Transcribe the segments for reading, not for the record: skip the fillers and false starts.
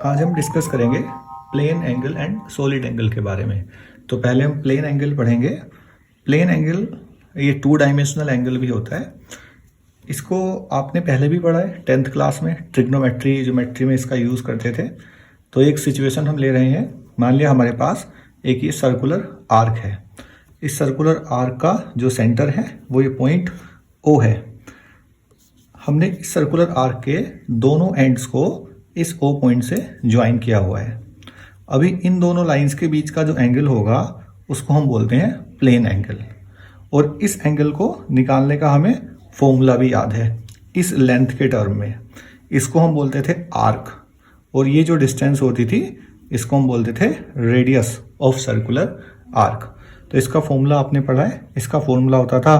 आज हम डिस्कस करेंगे plane angle and solid angle के बारे में। तो पहले हम प्लेन एंगल पढ़ेंगे। प्लेन एंगल ये 2 डायमेंशनल एंगल भी होता है। इसको आपने पहले भी पढ़ा है 10th क्लास में, ट्रिग्नोमेट्री ज्योमेट्री में इसका यूज़ करते थे। तो एक सिचुएशन हम ले रहे हैं। मान लिया हमारे पास एक ये सर्कुलर आर्क है। इस सर्कुलर आर्क का जो सेंटर है वो ये पॉइंट O है। हमने इस सर्कुलर आर्क के दोनों एंड्स को इस O पॉइंट से ज्वाइन किया हुआ है। अभी इन दोनों लाइंस के बीच का जो एंगल होगा उसको हम बोलते हैं प्लेन एंगल। और इस एंगल को निकालने का हमें फॉर्मूला भी याद है इस लेंथ के टर्म में। इसको हम बोलते थे आर्क, और ये जो डिस्टेंस होती थी इसको हम बोलते थे रेडियस ऑफ सर्कुलर आर्क। तो इसका फॉर्मूला आपने पढ़ा है। इसका फॉर्मूला होता था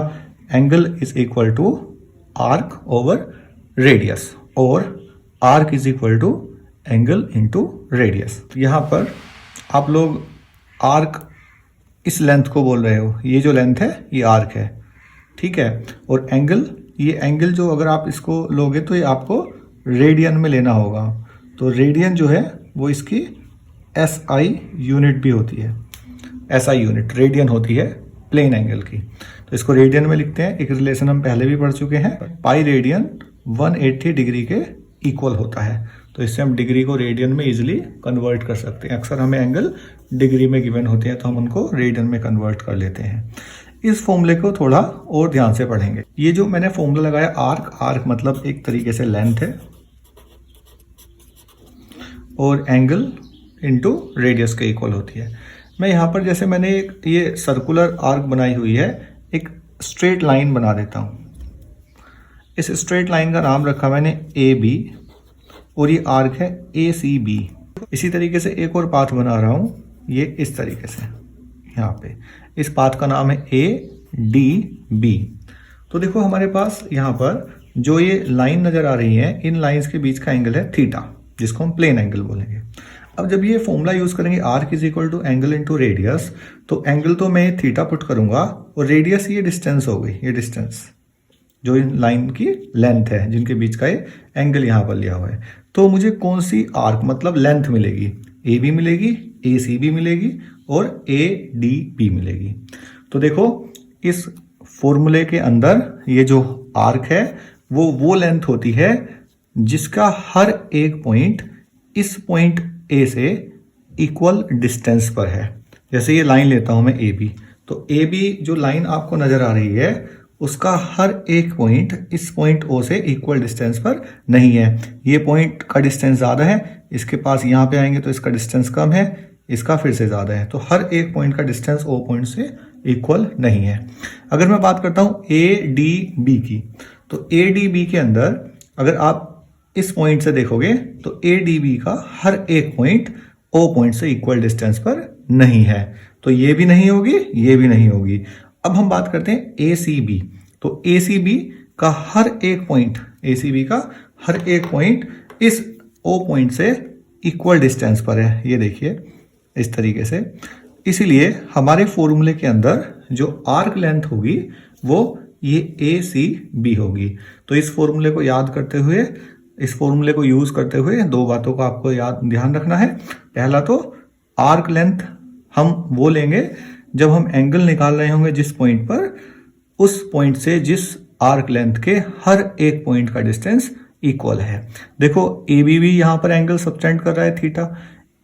angle is equal to arc over radius, और arc is equal to angle into radius. यहाँ पर आप लोग आर्क इस लेंथ को बोल रहे हो, ये जो लेंथ है ये आर्क है, ठीक है। और एंगल, ये एंगल जो अगर आप इसको लोगे तो ये आपको रेडियन में लेना होगा। तो रेडियन जो है वो इसकी SI यूनिट भी होती है। SI यूनिट रेडियन होती है प्लेन एंगल की। तो इसको रेडियन में लिखते हैं। एक रिलेशन हम पहले भी पढ़ चुके हैं, पाई रेडियन 180 डिग्री के इक्वल होता है। तो इससे हम डिग्री को रेडियन में इजीली कन्वर्ट कर सकते हैं। अक्सर हमें एंगल डिग्री में गिवन होते हैं तो हम उनको रेडियन में कन्वर्ट कर लेते हैं। इस फॉर्मूले को थोड़ा और ध्यान से पढ़ेंगे। ये जो मैंने फॉर्मूला लगाया आर्क मतलब एक तरीके से लेंथ है, और एंगल इंटू रेडियस के इक्वल होती है। मैं यहाँ पर जैसे मैंने एक ये सर्कुलर आर्क बनाई हुई है, एक स्ट्रेट लाइन बना देता हूँ। इस स्ट्रेट लाइन का नाम रखा मैंने AB, और ये आर्क है ACB। इसी तरीके से एक और पाथ बना रहा हूँ, ये इस तरीके से यहाँ पे। इस पाथ का नाम है ADB। तो देखो हमारे पास यहाँ पर जो ये लाइन नज़र आ रही है, इन लाइंस के बीच का एंगल है थीटा, जिसको हम प्लेन एंगल बोलेंगे। अब जब ये फॉर्मूला यूज़ करेंगे arc is equal to angle into radius, तो एंगल तो मैं थीटा पुट करूँगा, और रेडियस ये डिस्टेंस हो गई, ये डिस्टेंस जो इन लाइन की लेंथ है जिनके बीच का ये एंगल यहाँ पर लिया हुआ है। तो मुझे कौन सी आर्क मतलब लेंथ मिलेगी? AB मिलेगी, ACB मिलेगी, और ADB मिलेगी। तो देखो इस फॉर्मूले के अंदर ये जो आर्क है वो लेंथ होती है जिसका हर एक पॉइंट इस पॉइंट A से इक्वल डिस्टेंस पर है। जैसे ये लाइन लेता हूं मैं AB, तो AB जो लाइन आपको नजर आ रही है उसका हर एक पॉइंट इस पॉइंट O से इक्वल डिस्टेंस पर नहीं है। ये पॉइंट का डिस्टेंस ज़्यादा है, इसके पास यहाँ पे आएंगे तो इसका डिस्टेंस कम है, इसका फिर से ज़्यादा है। तो हर एक पॉइंट का डिस्टेंस O पॉइंट से इक्वल नहीं है। अगर मैं बात करता हूँ ADB की, तो ADB के अंदर अगर आप इस पॉइंट से देखोगे तो ADB का हर एक पॉइंट O पॉइंट से इक्वल डिस्टेंस पर नहीं है। तो ये भी नहीं होगी, ये भी नहीं होगी। अब हम बात करते हैं ACB। तो ACB का हर एक पॉइंट, ACB का हर एक पॉइंट इस O पॉइंट से इक्वल डिस्टेंस पर है। ये देखिए इस तरीके से। इसीलिए हमारे फॉर्मूले के अंदर जो आर्क लेंथ होगी वो ये ACB होगी। तो इस फॉर्मूले को याद करते हुए, इस फॉर्मूले को यूज करते हुए दो बातों का आपको ध्यान रखना है। पहला तो आर्क लेंथ हम वो लेंगे जब हम एंगल निकाल रहे होंगे जिस पॉइंट पर, उस पॉइंट से जिस आर्क लेंथ के हर एक पॉइंट का डिस्टेंस इक्वल है। देखो AB भी यहाँ पर एंगल सबटेंड कर रहा है थीटा,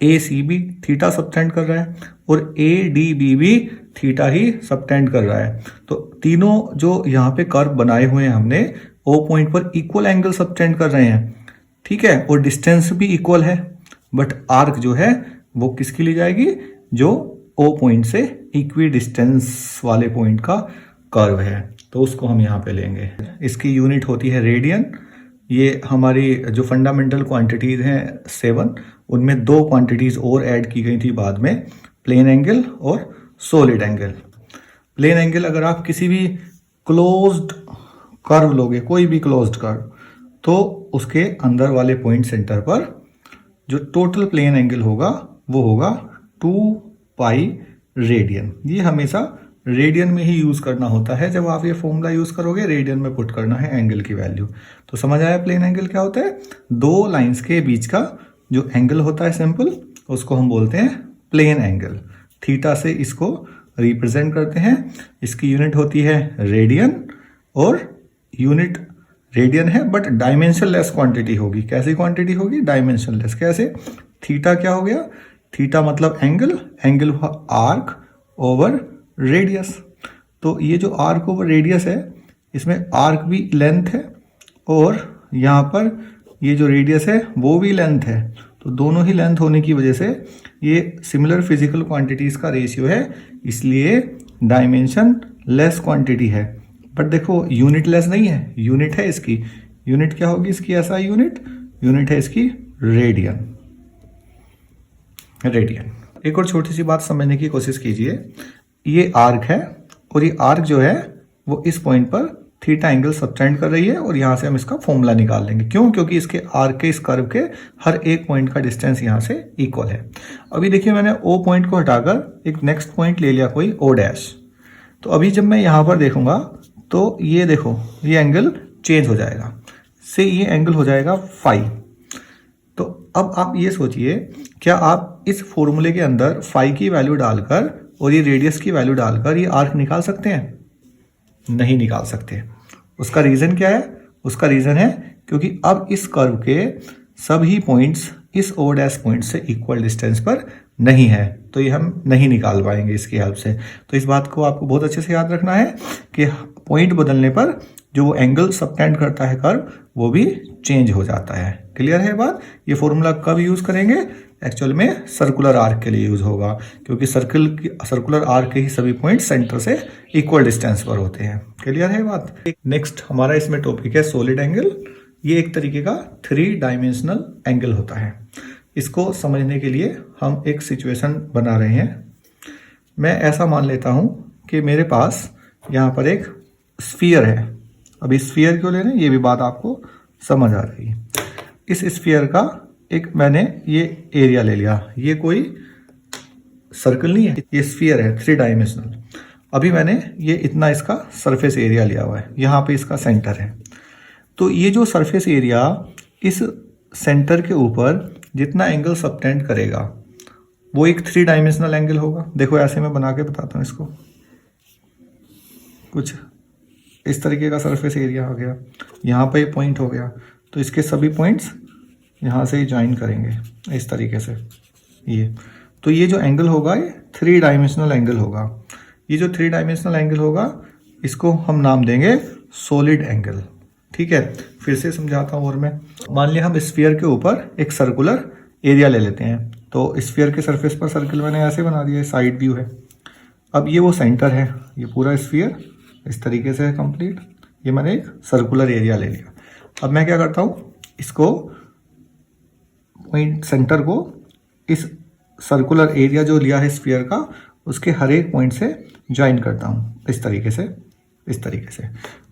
ACB थीटा सबटेंड कर रहा है, और ADB भी थीटा ही सबटेंड कर रहा है। तो तीनों जो यहाँ पे कर्व बनाए हुए हैं हमने O पॉइंट पर इक्वल एंगल सबटेंड कर रहे हैं, ठीक है, और डिस्टेंस भी इक्वल है। बट आर्क जो है वो किसकी ली जाएगी? जो O पॉइंट से इक्वी डिस्टेंस वाले पॉइंट का कर्व है, तो उसको हम यहाँ पे लेंगे। इसकी यूनिट होती है रेडियन। ये हमारी जो फंडामेंटल क्वांटिटीज हैं 7, उनमें 2 क्वांटिटीज और ऐड की गई थी बाद में, प्लेन एंगल और सॉलिड एंगल। प्लेन एंगल अगर आप किसी भी क्लोज्ड कर्व लोगे, कोई भी क्लोज्ड कर्व, तो उसके अंदर वाले पॉइंट सेंटर पर जो टोटल प्लेन एंगल होगा वो होगा 2 पाई रेडियन। ये हमेशा रेडियन में ही यूज करना होता है। जब आप ये फॉर्मूला यूज करोगे रेडियन में पुट करना है एंगल की वैल्यू। तो समझ आया प्लेन एंगल क्या होता है? दो लाइंस के बीच का जो एंगल होता है सिंपल, उसको हम बोलते हैं प्लेन एंगल। थीटा से इसको रिप्रेजेंट करते हैं। इसकी यूनिट होती है रेडियन, और यूनिट रेडियन है बट डायमेंशन लेस क्वांटिटी होगी। कैसी क्वांटिटी होगी? Dimension less. कैसे? थीटा क्या हो गया? थीटा मतलब एंगल, एंगल हुआ आर्क ओवर रेडियस। तो ये जो आर्क ओवर रेडियस है, इसमें आर्क भी लेंथ है और यहाँ पर ये जो रेडियस है वो भी लेंथ है। तो दोनों ही लेंथ होने की वजह से ये सिमिलर फिजिकल क्वांटिटीज का रेशियो है, इसलिए डायमेंशन लेस क्वांटिटी है। बट देखो यूनिट लेस नहीं है, यूनिट है इसकी। यूनिट क्या होगी इसकी? ऐसा यूनिट है इसकी रेडियन। एक और छोटी सी बात समझने की कोशिश कीजिए। ये आर्क है और ये आर्क जो है वो इस पॉइंट पर थीटा एंगल सबटेंड कर रही है, और यहां से हम इसका फॉर्मूला निकाल लेंगे। क्यों? क्योंकि इसके आर्क के इस कर्व के हर एक पॉइंट का डिस्टेंस यहां से इक्वल है। अभी देखिए मैंने ओ पॉइंट को हटाकर एक नेक्स्ट पॉइंट ले लिया, कोई ओ डैश। तो अभी जब मैं यहां पर देखूंगा तो ये देखो ये एंगल चेंज हो जाएगा, से ये एंगल हो जाएगा फाई। तो अब आप ये सोचिए, क्या आप इस फॉर्मूले के अंदर फाई की वैल्यू डालकर और ये रेडियस की वैल्यू डालकर ये आर्क निकाल सकते हैं? नहीं निकाल सकते। उसका रीजन क्या है? उसका रीजन है क्योंकि अब इस कर्व के सभी पॉइंट्स इस ओ डैश पॉइंट से इक्वल डिस्टेंस पर नहीं है, तो ये हम नहीं निकाल पाएंगे इसकी हेल्प से। तो इस बात को आपको बहुत अच्छे से याद रखना है कि पॉइंट बदलने पर जो वो एंगल सबटेंड करता है कर्व, वो भी चेंज हो जाता है। क्लियर है बात? ये फॉर्मूला कब यूज करेंगे? एक्चुअल में सर्कुलर आर्क के लिए यूज होगा, क्योंकि सर्कुलर आर्क के ही सभी पॉइंट सेंटर से इक्वल डिस्टेंस पर होते हैं। क्लियर है बात? नेक्स्ट हमारा इसमें टॉपिक है सॉलिड एंगल। ये एक तरीके का 3 डायमेंशनल एंगल होता है। इसको समझने के लिए हम एक सिचुएशन बना रहे हैं। मैं ऐसा मान लेता हूं कि मेरे पास यहाँ पर एक स्फीयर है। अभी स्फीयर क्यों ले रहे हैं ये भी बात आपको समझ आ रही है। इस स्फीयर का एक मैंने ये एरिया ले लिया, ये कोई सर्कल नहीं है, ये स्फीयर है 3 डायमेंशनल। अभी मैंने ये इतना इसका सरफेस एरिया लिया हुआ है, यहाँ पे इसका सेंटर है। तो ये जो सरफेस एरिया इस सेंटर के ऊपर जितना एंगल सबटेंड करेगा वो एक 3 डायमेंशनल एंगल होगा। देखो ऐसे मैं बना के बताता हूँ इसको। कुछ इस तरीके का सरफेस एरिया हो गया, यहाँ पे पॉइंट हो गया, तो इसके सभी पॉइंट्स यहाँ से ही ज्वाइन करेंगे इस तरीके से ये। तो ये जो एंगल होगा ये 3 डायमेंशनल एंगल होगा। ये जो 3 डायमेंशनल एंगल होगा इसको हम नाम देंगे सॉलिड एंगल। ठीक है, फिर से समझाता हूँ और मैं। मान लिया हम स्फीयर के ऊपर एक सर्कुलर एरिया ले लेते हैं। तो स्फीयर के सरफेस पर सर्कल मैंने ऐसे बना दिया, साइड व्यू है। अब ये वो सेंटर है, ये पूरा स्फीयर इस तरीके से है कंप्लीट। ये मैंने एक सर्कुलर एरिया ले लिया। अब मैं क्या करता हूँ, इसको पॉइंट सेंटर को इस सर्कुलर एरिया जो लिया है स्फीयर का, उसके हर एक पॉइंट से ज्वाइन करता हूँ इस तरीके से।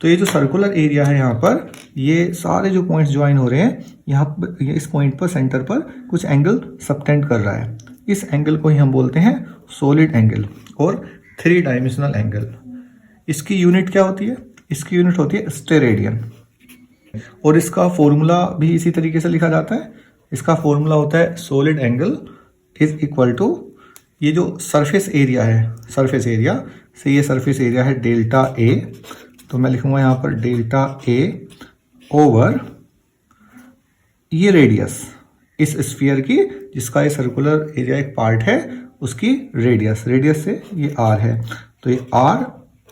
तो ये जो सर्कुलर एरिया है यहाँ पर, ये सारे जो पॉइंट्स ज्वाइन हो रहे हैं यहाँ पर, ये इस पॉइंट पर सेंटर पर कुछ एंगल सबटेंड कर रहा है। इस एंगल को ही हम बोलते हैं सॉलिड एंगल और 3 डायमेंशनल एंगल। इसकी यूनिट क्या होती है? इसकी यूनिट होती है स्टेरेडियन, और इसका फॉर्मूला भी इसी तरीके से लिखा जाता है। इसका फॉर्मूला होता है solid angle is equal to, ये जो सरफेस एरिया है, सरफेस एरिया से ये सरफेस एरिया है डेल्टा ए, तो मैं लिखूंगा यहाँ पर डेल्टा ए ओवर ये रेडियस इस स्फीयर की, जिसका ये सर्कुलर एरिया एक पार्ट है, उसकी रेडियस से ये आर है, तो ये आर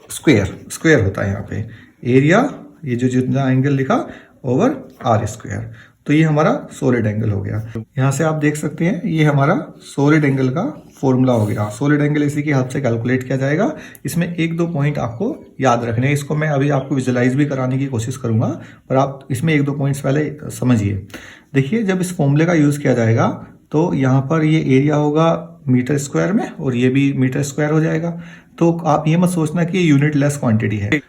स्क्वायर होता है यहाँ पे एरिया, ये जो जितना एंगल लिखा ओवर आर स्क्वायर। तो ये हमारा सॉलिड एंगल हो गया। यहाँ से आप देख सकते हैं ये हमारा सॉलिड एंगल का फॉर्मूला हो गया। सॉलिड एंगल इसी की हेल्प से कैलकुलेट किया जाएगा। इसमें 1-2 पॉइंट आपको याद रखने हैं, इसको मैं अभी आपको विजुलाइज भी कराने की कोशिश करूंगा, पर आप इसमें 1-2 पॉइंट्स पहले समझिए। देखिए जब इस फॉर्मूले का यूज किया जाएगा तो यहाँ पर ये एरिया होगा मीटर स्क्वायर में और ये भी मीटर स्क्वायर हो जाएगा। तो आप ये मत सोचना कि ये यूनिट लेस क्वांटिटी है।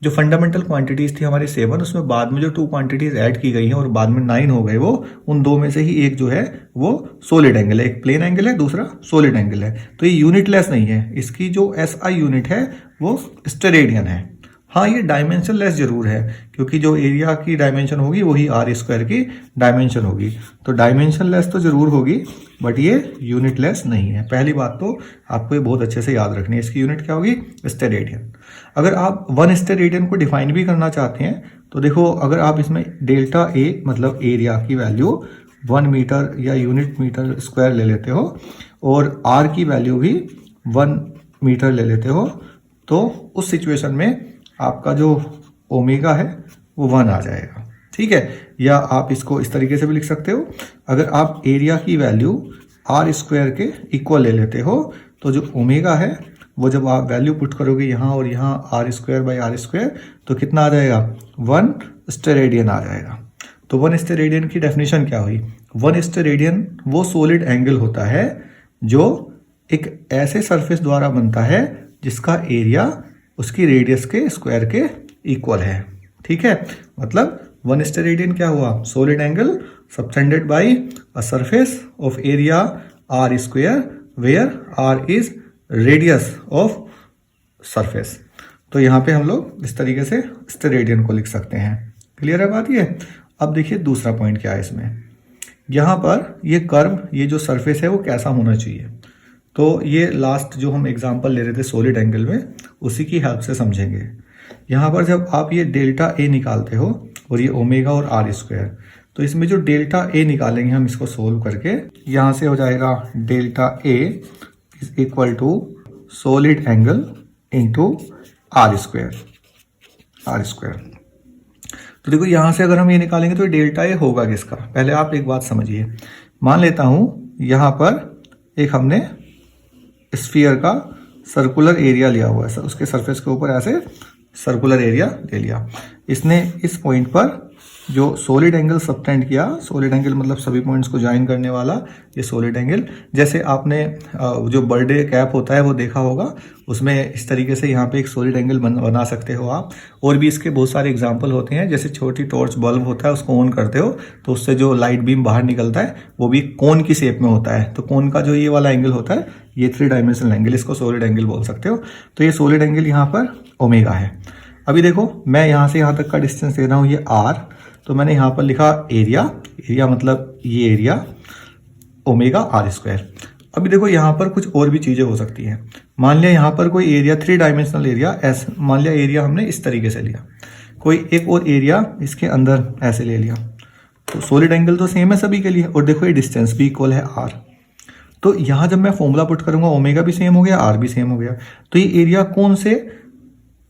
जो फंडामेंटल क्वांटिटीज थी हमारी 7, उसमें बाद में जो 2 क्वांटिटीज ऐड की गई हैं और बाद में 9 हो गए, वो उन 2 में से ही एक जो है वो सॉलिड एंगल है। एक प्लेन एंगल है, दूसरा सॉलिड एंगल है। तो ये यूनिट लेस नहीं है, इसकी जो SI यूनिट है वो स्टेरेडियन है। हाँ, ये डायमेंशन लेस जरूर है, क्योंकि जो एरिया की डायमेंशन होगी वही आर स्क्वायर की डायमेंशन होगी। तो डायमेंशन लेस तो जरूर होगी, बट ये यूनिट लेस नहीं है। पहली बात तो आपको ये बहुत अच्छे से याद रखनी है। इसकी यूनिट क्या होगी? स्टेरेडियन। अगर आप 1 स्टेरेडियन को डिफाइन भी करना चाहते हैं तो देखो, अगर आप इसमें डेल्टा ए मतलब एरिया की वैल्यू 1 मीटर या यूनिट मीटर स्क्वायर ले लेते हो और आर की वैल्यू भी 1 मीटर ले लेते हो, तो उस सिचुएशन में आपका जो ओमेगा है वो 1 आ जाएगा। ठीक है, या आप इसको इस तरीके से भी लिख सकते हो, अगर आप एरिया की वैल्यू आर स्क्वायर के इक्वल ले लेते हो तो जो ओमेगा है वो जब आप वैल्यू पुट करोगे यहाँ और यहाँ R square by R square, तो कितना आ जाएगा? 1 स्टेरेडियन आ जाएगा। तो 1 स्टेरेडियन की डेफिनेशन क्या हुई? 1 स्टेरेडियन वो सॉलिड एंगल होता है जो एक ऐसे सरफेस द्वारा बनता है जिसका एरिया उसकी रेडियस के स्क्वायर के इक्वल है। ठीक है, मतलब 1 स्टेरेडियन क्या हुआ? Solid angle subtended by a surface of area R square where R is radius of surface. तो यहाँ पे हम लोग इस तरीके से स्टेरेडियन को लिख सकते हैं। क्लियर है बात ये? अब देखिए दूसरा पॉइंट क्या है इसमें। यहाँ पर ये कर्व, ये जो सरफेस है वो कैसा होना चाहिए, तो ये लास्ट जो हम एग्जांपल ले रहे थे सॉलिड एंगल में, उसी की हेल्प से समझेंगे। यहाँ पर जब आप ये डेल्टा ए निकालते हो और ये ओमेगा और आर स्क्वायर, तो इसमें जो डेल्टा ए निकालेंगे हम इसको सोल्व करके, यहाँ से हो जाएगा delta A is equal to solid angle into R square. तो देखो यहाँ से अगर हम ये निकालेंगे तो डेल्टा ए होगा किसका? पहले आप एक बात समझिए। मान लेता हूँ यहाँ पर एक हमने स्फीयर का सर्कुलर एरिया लिया हुआ है, उसके सरफेस के ऊपर ऐसे सर्कुलर एरिया ले लिया। इसने इस पॉइंट पर जो सॉलिड एंगल सबटेंड किया, सॉलिड एंगल मतलब सभी पॉइंट्स को ज्वाइन करने वाला ये सॉलिड एंगल, जैसे आपने जो बर्थडे कैप होता है वो देखा होगा, उसमें इस तरीके से यहाँ पे एक सॉलिड एंगल बना सकते हो आप। और भी इसके बहुत सारे एग्जांपल होते हैं, जैसे छोटी टॉर्च बल्ब होता है, उसको ऑन करते हो तो उससे जो लाइट बीम बाहर निकलता है वो भी कोन की शेप में होता है। तो कोन का जो ये वाला एंगल होता है ये 3 डायमेंशनल एंगल, इसको सॉलिड एंगल बोल सकते हो। तो ये सॉलिड एंगल यहाँ पर ओमेगा है। अभी देखो मैं यहाँ से यहाँ तक का डिस्टेंस दे रहा हूँ ये आर, तो मैंने यहाँ पर लिखा एरिया मतलब ये एरिया ओमेगा आर स्क्वायर। अभी देखो यहाँ पर कुछ और भी चीज़ें हो सकती हैं। मान लिया यहाँ पर कोई एरिया 3 डायमेंशनल एरिया ऐसे, मान लिया एरिया हमने इस तरीके से लिया, कोई एक और एरिया इसके अंदर ऐसे ले लिया, तो सॉलिड एंगल तो सेम है सभी के लिए, और देखो ये डिस्टेंस भी इक्वल है आर। तो यहाँ जब मैं फॉर्मूला पुट करूंगा ओमेगा भी सेम हो गया, आर भी सेम हो गया, तो ये एरिया कौन से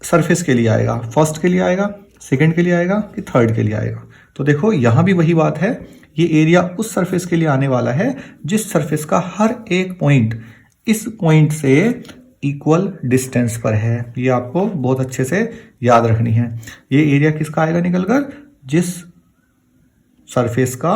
सरफेस के लिए आएगा? फर्स्ट के लिए आएगा, सेकंड के लिए आएगा कि थर्ड के लिए आएगा? तो देखो यहाँ भी वही बात है, ये एरिया उस सरफेस के लिए आने वाला है जिस सरफेस का हर एक पॉइंट इस पॉइंट से इक्वल डिस्टेंस पर है। ये आपको बहुत अच्छे से याद रखनी है। ये एरिया किसका आएगा निकलकर? जिस सरफेस का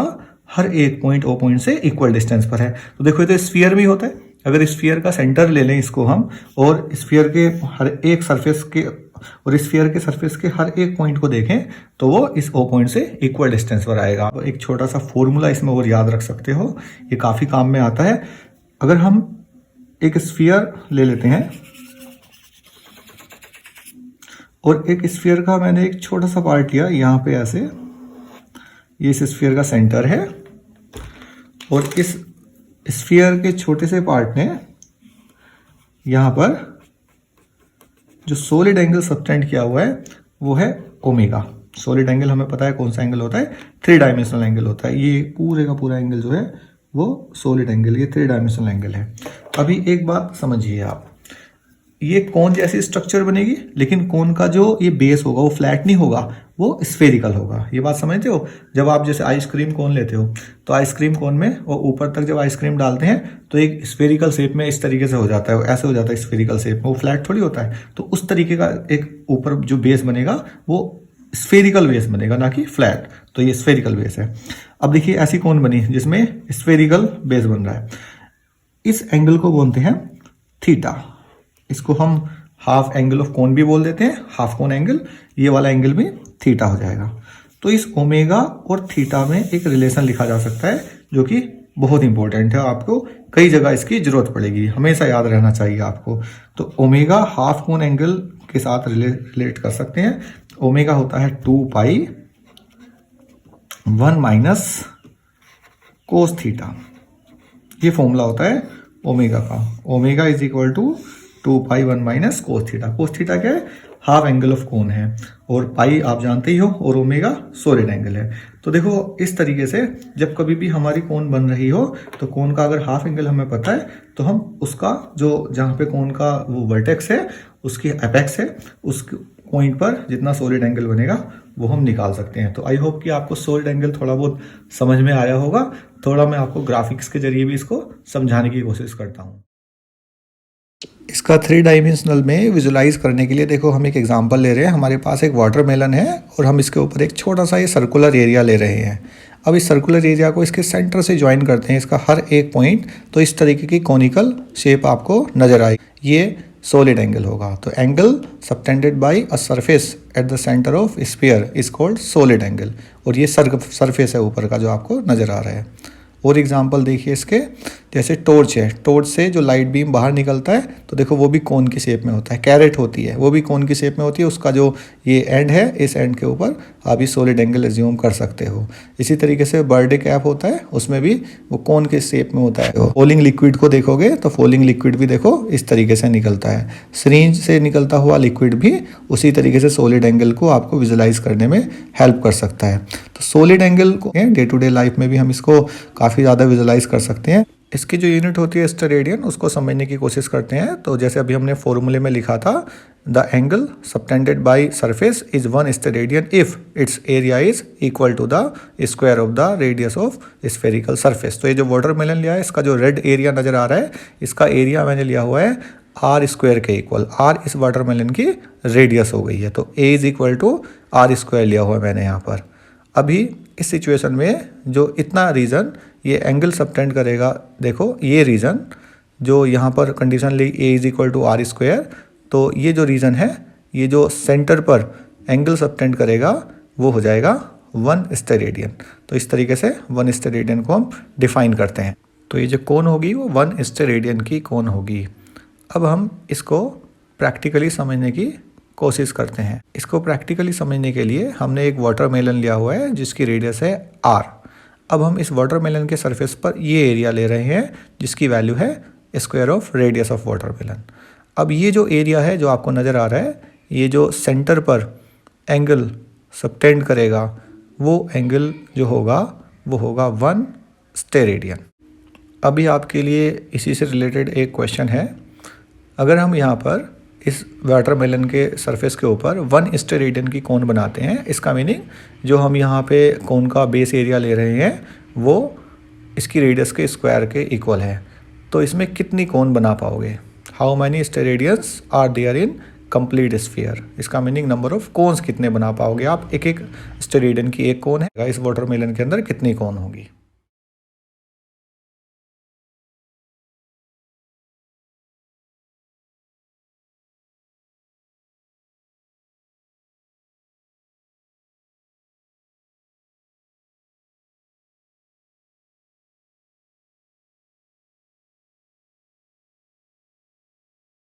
हर एक पॉइंट ओ पॉइंट से इक्वल डिस्टेंस पर है। तो देखो ये तो स्फीयर भी होता है, अगर स्फीयर का सेंटर ले लें इसको हम, और स्फीयर के हर एक सरफेस के और स्फीयर के सरफेस के हर एक पॉइंट को देखें तो वो इस ओ पॉइंट से इक्वल डिस्टेंस पर आएगा। तो एक छोटा सा फॉर्मूला इसमें और याद रख सकते हो, ये काफी काम में आता है। अगर हम एक स्फीयर ले लेते हैं और एक स्फीयर का मैंने एक छोटा सा पार्ट लिया यहाँ पे ऐसे, ये इस स्फीयर का सेंटर है, और इस स्फीयर के छोटे से पार्ट ने यहाँ पर जो सॉलिड एंगल सबटेंड किया हुआ है वो है ओमेगा। सॉलिड एंगल हमें पता है कौन सा एंगल होता है, 3 डायमेंशनल एंगल होता है। ये पूरे का पूरा एंगल जो है वो सॉलिड एंगल, ये 3 डायमेंशनल एंगल है। अभी एक बात समझिए आप, ये कोन जैसी स्ट्रक्चर बनेगी, लेकिन कोन का जो ये बेस होगा वो फ्लैट नहीं होगा, वो स्फेरिकल होगा। ये बात समझते हो? जब आप जैसे आइसक्रीम कोन लेते हो तो आइसक्रीम कोन में और ऊपर तक जब आइसक्रीम डालते हैं तो एक स्फेरिकल शेप में इस तरीके से हो जाता है, ऐसे हो जाता है स्फेरिकल शेप में, वो फ्लैट थोड़ी होता है। तो उस तरीके का एक ऊपर जो बेस बनेगा वो स्फेरिकल बेस बनेगा, ना कि फ्लैट। तो ये स्फेरिकल बेस है। अब देखिए ऐसी कोन बनी जिसमें स्फेरिकल बेस बन रहा है, इस एंगल को बोलते हैं थीटा। इसको हम हाफ एंगल ऑफ कोन भी बोल देते हैं, हाफ कोन एंगल। ये वाला एंगल भी थीटा हो जाएगा। तो इस ओमेगा और थीटा में एक रिलेशन लिखा जा सकता है जो कि बहुत इंपॉर्टेंट है, आपको कई जगह इसकी जरूरत पड़ेगी, हमेशा याद रहना चाहिए आपको। तो ओमेगा हाफ कोन एंगल के साथ रिलेट कर सकते हैं। ओमेगा होता है 2 पाई 1 माइनस कोस थीटा, ये फॉर्मूला होता है ओमेगा का। Omega is equal to 2 pi 1 minus cos theta. Cos theta क्या है? हाफ एंगल ऑफ कोन है, और पाई आप जानते ही हो, और ओमेगा सॉलिड एंगल है। तो देखो इस तरीके से जब कभी भी हमारी कोन बन रही हो, तो कोन का अगर हाफ एंगल हमें पता है, तो हम उसका जो जहाँ पे कोन का वो वर्टेक्स है, उसकी एपेक्स है, उस पॉइंट पर जितना सॉलिड एंगल बनेगा वो हम निकाल सकते हैं। तो आई होप कि आपको सॉलिड एंगल थोड़ा बहुत समझ में आया होगा। थोड़ा मैं आपको ग्राफिक्स के जरिए भी इसको समझाने की कोशिश करता हूँ। इसका 3 डायमेंशनल में विजुलाइज करने के लिए देखो हम एक एग्जांपल ले रहे हैं। हमारे पास एक वाटरमेलन है और हम इसके ऊपर एक छोटा सा ये सर्कुलर एरिया ले रहे हैं। अब इस सर्कुलर एरिया को इसके सेंटर से ज्वाइन करते हैं, इसका हर एक पॉइंट, तो इस तरीके की कॉनिकल शेप आपको नजर आए, ये सॉलिड एंगल होगा। तो angle subtended by a surface at the centre of sphere is called solid angle, और ये सरफेस है ऊपर का जो आपको नजर आ रहा है। और एग्जांपल देखिए इसके, जैसे टॉर्च है, टॉर्च से जो लाइट बीम बाहर निकलता है, तो देखो वो भी कोन की शेप में होता है। कैरेट होती है, वो भी कोन की शेप में होती है, उसका जो ये एंड है, इस एंड के ऊपर आप ये सॉलिड एंगल एज्यूम कर सकते हो। इसी तरीके से बर्थडे कैप होता है, उसमें भी वो कोन के शेप में होता है। फॉलिंग लिक्विड को देखोगे तो फॉलिंग लिक्विड भी देखो इस तरीके से निकलता है। सिरिंज से निकलता हुआ लिक्विड भी उसी तरीके से सॉलिड एंगल को आपको विजुलाइज करने में हेल्प कर सकता है। तो सॉलिड एंगल को डे टू डे लाइफ में भी हम इसको काफ़ी ज़्यादा विजुलाइज कर सकते हैं। इसकी जो यूनिट होती है स्टेरेडियन, उसको समझने की कोशिश करते हैं। तो जैसे अभी हमने फॉर्मूले में लिखा था, the angle subtended by surface is 1 steradian if it's area is equal to the square of the radius of spherical surface. तो ये जो वाटरमेलन लिया है, इसका जो रेड एरिया नजर आ रहा है, इसका एरिया मैंने लिया हुआ है आर स्क्वायर के इक्वल। आर इस वाटरमेलन की रेडियस हो गई है, तो A is equal to R square लिया हुआ है मैंने यहाँ पर। अभी इस सिचुएशन में जो इतना रीजन ये एंगल सबटेंड करेगा, देखो ये रीजन जो यहाँ पर कंडीशन ली A is equal to R square, तो ये जो रीजन है, ये जो सेंटर पर एंगल सबटेंड करेगा वो हो जाएगा 1 स्टेरेडियन। तो इस तरीके से 1 स्टेरेडियन को हम डिफाइन करते हैं। तो ये जो कोन होगी वो 1 स्टेरेडियन की कोन होगी। अब हम इसको प्रैक्टिकली समझने की कोशिश करते हैं। इसको प्रैक्टिकली समझने के लिए हमने एक वाटरमेलन लिया हुआ है जिसकी रेडियस है आर। अब हम इस वाटरमेलन के सरफेस पर ये एरिया ले रहे हैं जिसकी वैल्यू है square of radius of watermelon. अब ये जो एरिया है जो आपको नज़र आ रहा है, ये जो सेंटर पर एंगल सबटेंड करेगा, वो एंगल जो होगा वो होगा 1 स्टेरेडियन। अभी आपके लिए इसी से रिलेटेड एक क्वेश्चन है। अगर हम यहाँ पर इस वाटरमेलन के सरफेस के ऊपर 1 स्टेरेडियन की कोन बनाते हैं, इसका मीनिंग जो हम यहाँ पे कोन का बेस एरिया ले रहे हैं वो इसकी रेडियस के स्क्वायर के इक्वल है। तो इसमें कितनी कोन बना पाओगे? How many steradians are there in complete sphere. इसका मीनिंग नंबर ऑफ कोन्स कितने बना पाओगे आप। एक एक स्टेरेडियन की एक कोन है, इस वाटरमेलन के अंदर कितनी कोन होगी।